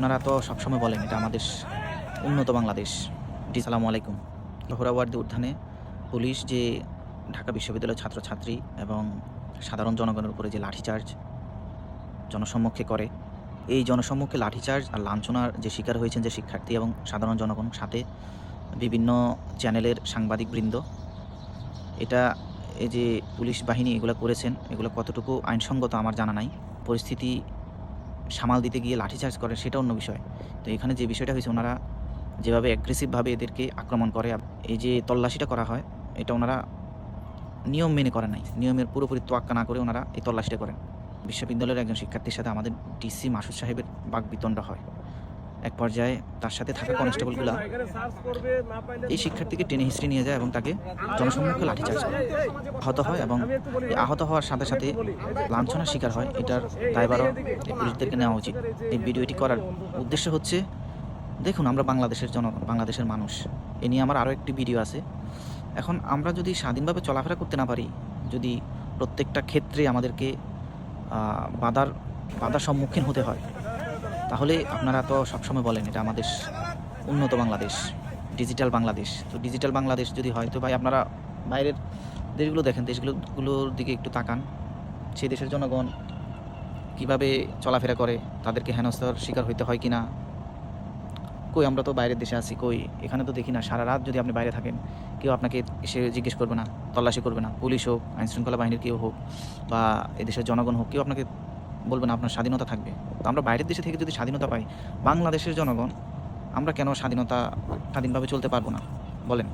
আপনারা তো সবসময় বলেন এটা আমাদের উন্নত বাংলাদেশ। আসসালামু আলাইকুম। সোহরাওয়ার্দী উদ্যানে পুলিশ যে ঢাকা বিশ্ববিদ্যালয়ের ছাত্রছাত্রী এবং সাধারণ জনগণের উপরে যে লাঠিচার্জ জনসম্মুখে করে, এই জনসম্মুখে লাঠিচার্জ আর লাঞ্ছনার যে শিকার হয়েছেন যে শিক্ষার্থী এবং সাধারণ জনগণ, সাথে বিভিন্ন চ্যানেলের সাংবাদিকবৃন্দ, এটা এই যে পুলিশ বাহিনী এগুলো করেছেন, এগুলো কতটুকু আইনসঙ্গত আমার জানা নাই। পরিস্থিতি সামাল দিতে গিয়ে লাঠিচার্জ করে সেটা অন্য বিষয়। তো এখানে যে বিষয়টা হয়েছে, ওনারা যেভাবে অ্যাগ্রেসিভভাবে এদেরকে আক্রমণ করে, এই যে তল্লাশিটা করা হয়, এটা ওনারা নিয়ম মেনে করে নাই। নিয়মের পুরোপুরি তোয়াক্কা না করে ওনারা এই তল্লাশিটা করেন। বিশ্ববিদ্যালয়ের একজন শিক্ষার্থীর সাথে আমাদের ডিসি মাসুদ সাহেবের বাকবিতণ্ডা হয়। এক পর্যায়ে তার সাথে থাকা কনস্টেবলগুলা এই শিক্ষার্থীকে টেনে হিস্ট্রি নিয়ে যায় এবং তাকে জনসম্মুখে লাঠিচার্জ করে, আহত হয় এবং আহত হওয়ার সাথে সাথে লাঞ্ছনার শিকার হয়। এটার দায়ভারও এই পুলিশদেরকে নেওয়া উচিত। এই ভিডিওটি করার উদ্দেশ্য হচ্ছে, দেখুন আমরা বাংলাদেশের জনগণ, বাংলাদেশের মানুষ। এ নিয়ে আমার আরও একটি ভিডিও আছে। এখন আমরা যদি স্বাধীনভাবে চলাফেরা করতে না পারি, যদি প্রত্যেকটা ক্ষেত্রে আমাদেরকে বাধার সম্মুখীন হতে হয়, তাহলে আপনারা তো সবসময় বলেন এটা আমাদের উন্নত বাংলাদেশ, ডিজিটাল বাংলাদেশ। তো ডিজিটাল বাংলাদেশ যদি হয়, তো ভাই আপনারা বাইরের দেশগুলো দেখেন, দেশগুলোর দিকে একটু তাকান। সেই দেশের জনগণ কীভাবে চলাফেরা করে, তাদেরকে হেনস্থার শিকার হইতে হয় কি না। কই আমরা তো বাইরের দেশে আছি, কই এখানে তো দেখি না। সারা রাত যদি আপনি বাইরে থাকেন, কেউ আপনাকে এসে জিজ্ঞেস করবে না, তল্লাশি করবে না। পুলিশ হোক, আইনশৃঙ্খলা বাহিনীর কেউ হোক, বা এদেশের জনগণ হোক, কেউ আপনাকে বলবে না আপনার স্বাধীনতা থাকবে। তো আমরা বাইরের দেশে থেকে যদি স্বাধীনতা পাই, বাংলাদেশের জনগণ আমরা কেন স্বাধীনভাবে চলতে পারবো না বলেন?